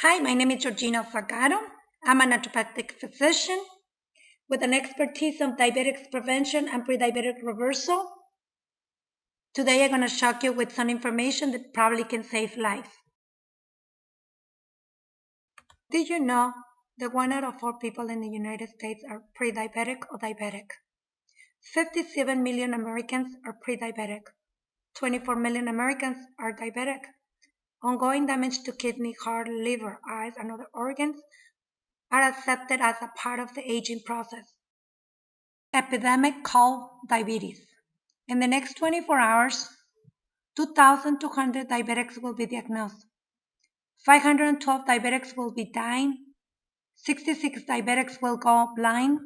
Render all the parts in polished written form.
Hi, my name is Georgina Zagaro. I'm a naturopathic physician with an expertise on diabetes prevention and pre-diabetic reversal. Today, I'm going to shock you with some information that probably can save life. Did you know that 1 out of 4 people in the United States are pre-diabetic or diabetic? 57 million Americans are pre-diabetic. 24 million Americans are diabetic. Ongoing damage to kidney, heart, liver, eyes, and other organs are accepted as a part of the aging process. Epidemic called diabetes. In the next 24 hours, 2,200 diabetics will be diagnosed. 512 diabetics will be dying. 66 diabetics will go blind.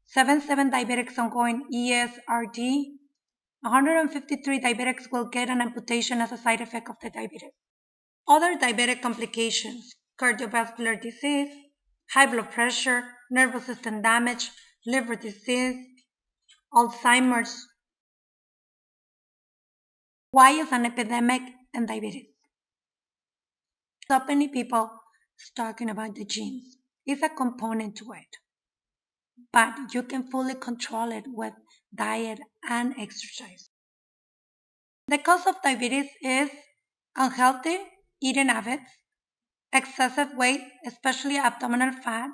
77 diabetics ongoing ESRD. 153 diabetics will get an amputation as a side effect of the diabetes. Other diabetic complications: cardiovascular disease, high blood pressure, nervous system damage, liver disease, Alzheimer's. Why is an epidemic in diabetes? So many people talking about the genes. It's a component to it, but you can fully control it with diet and exercise. The cause of diabetes is unhealthy eating habits, excessive weight, especially abdominal fat,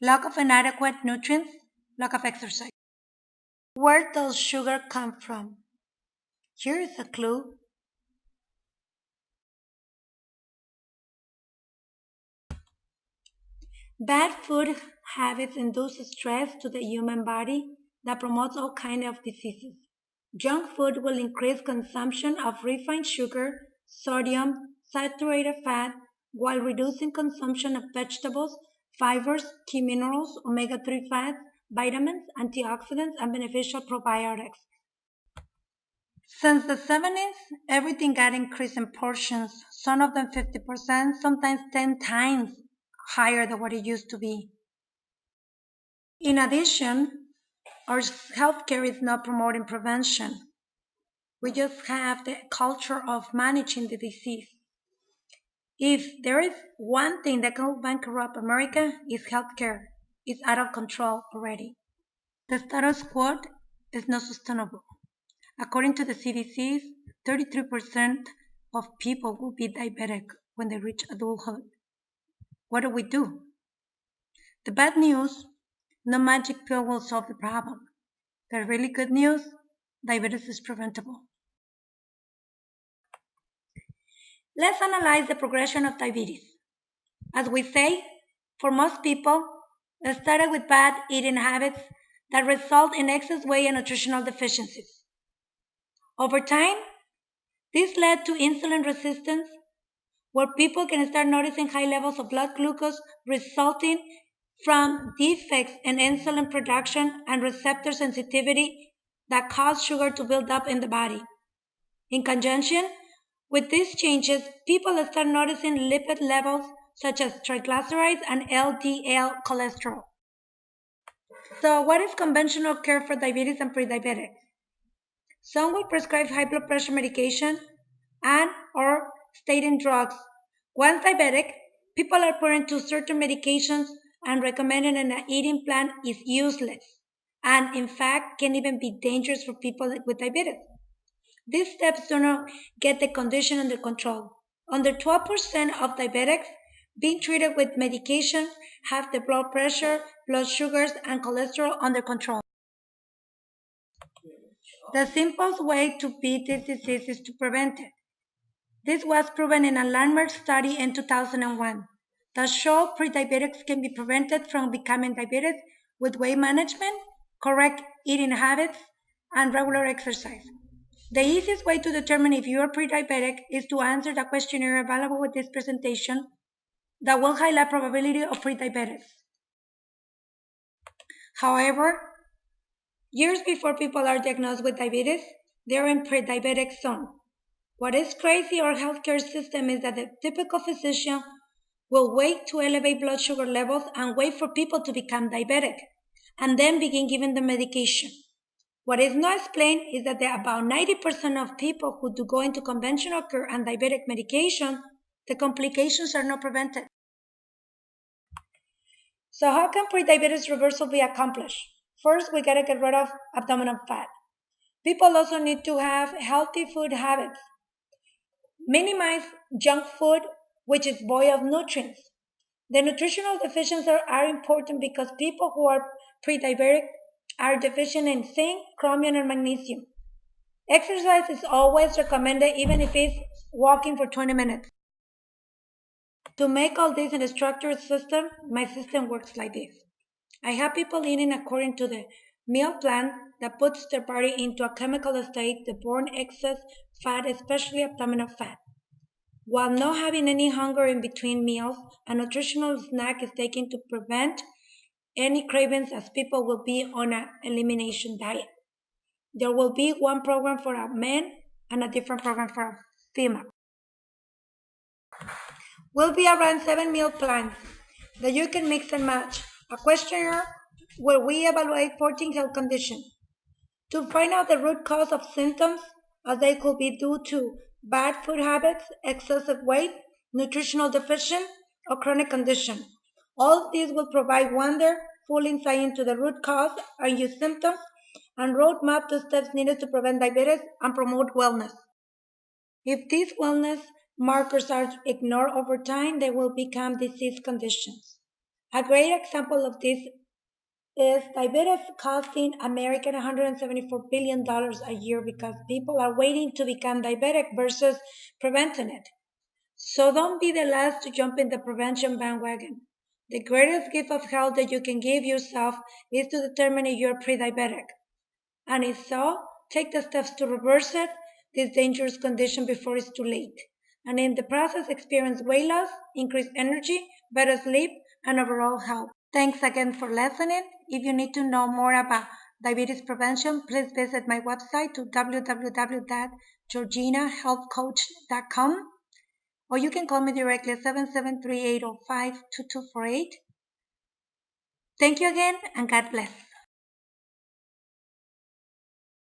lack of inadequate nutrients, lack of exercise. Where does sugar come from? Here is a clue. Bad food habits induce stress to the human body that promotes all kinds of diseases. Junk food will increase consumption of refined sugar, sodium, saturated fat, while reducing consumption of vegetables, fibers, key minerals, omega-3 fats, vitamins, antioxidants, and beneficial probiotics. Since the 70s, everything got increased in portions, some of them 50%, sometimes 10 times higher than what it used to be. In addition, our healthcare is not promoting prevention. We just have the culture of managing the disease. If there is one thing that can bankrupt America, it's healthcare. It's out of control already. The status quo is not sustainable. According to the CDC, 33% of people will be diabetic when they reach adulthood. What do we do? The bad news: no magic pill will solve the problem. The really good news: diabetes is preventable. Let's analyze the progression of diabetes. As we say, for most people, it started with bad eating habits that result in excess weight and nutritional deficiencies. Over time, this led to insulin resistance, where people can start noticing high levels of blood glucose resulting from defects in insulin production and receptor sensitivity that cause sugar to build up in the body. In conjunction with these changes, people start noticing lipid levels such as triglycerides and LDL cholesterol. So, what is conventional care for diabetes and prediabetes? Some will prescribe high blood pressure medication and or statin drugs. Once diabetic, people are put into certain medications and recommended an eating plan is useless and in fact can even be dangerous for people with diabetes. These steps do not get the condition under control. Under 12% of diabetics being treated with medication have the blood pressure, blood sugars, and cholesterol under control. The simplest way to beat this disease is to prevent it. This was proven in a landmark study in 2001 that showed prediabetics can be prevented from becoming diabetic with weight management, correct eating habits, and regular exercise. The easiest way to determine if you are pre-diabetic is to answer the questionnaire available with this presentation that will highlight probability of pre-diabetics. However, years before people are diagnosed with diabetes, they are in pre-diabetic zone. What is crazy our healthcare system is that the typical physician will wait to elevate blood sugar levels and wait for people to become diabetic, and then begin giving them medication. What is not explained is that about 90% of people who do go into conventional care and diabetic medication the complications are not prevented. So how can prediabetes reversal be accomplished? First, we gotta get rid of abdominal fat. People also need to have healthy food habits. Minimize junk food, which is void of nutrients. The nutritional deficiencies are important because people who are pre-diabetic are deficient in zinc, chromium, and magnesium. Exercise is always recommended, even if it's walking for 20 minutes. To make all this in a structured system, my system works like this. I have people eating according to the meal plan that puts their body into a chemical state that burns excess fat, especially abdominal fat. While not having any hunger in between meals, a nutritional snack is taken to prevent any cravings as people will be on an elimination diet. There will be one program for a man and a different program for a female. Will be around 7 meal plans that you can mix and match. A questionnaire where we evaluate 14 health conditions to find out the root cause of symptoms, as they could be due to bad food habits, excessive weight, nutritional deficiency, or chronic condition. All of these will provide full insight into the root cause and use symptoms and roadmap to steps needed to prevent diabetes and promote wellness. If these wellness markers are ignored over time, they will become disease conditions. A great example of this is diabetes costing America $174 billion a year because people are waiting to become diabetic versus preventing it. So don't be the last to jump in the prevention bandwagon. The greatest gift of health that you can give yourself is to determine if you're pre-diabetic. And if so, take the steps to reverse it, this dangerous condition before it's too late. And in the process, experience weight loss, increased energy, better sleep, and overall health. Thanks again for listening. If you need to know more about diabetes prevention, please visit my website to www.georginahealthcoach.com, or you can call me directly at 773-805-2248. Thank you again, and God bless.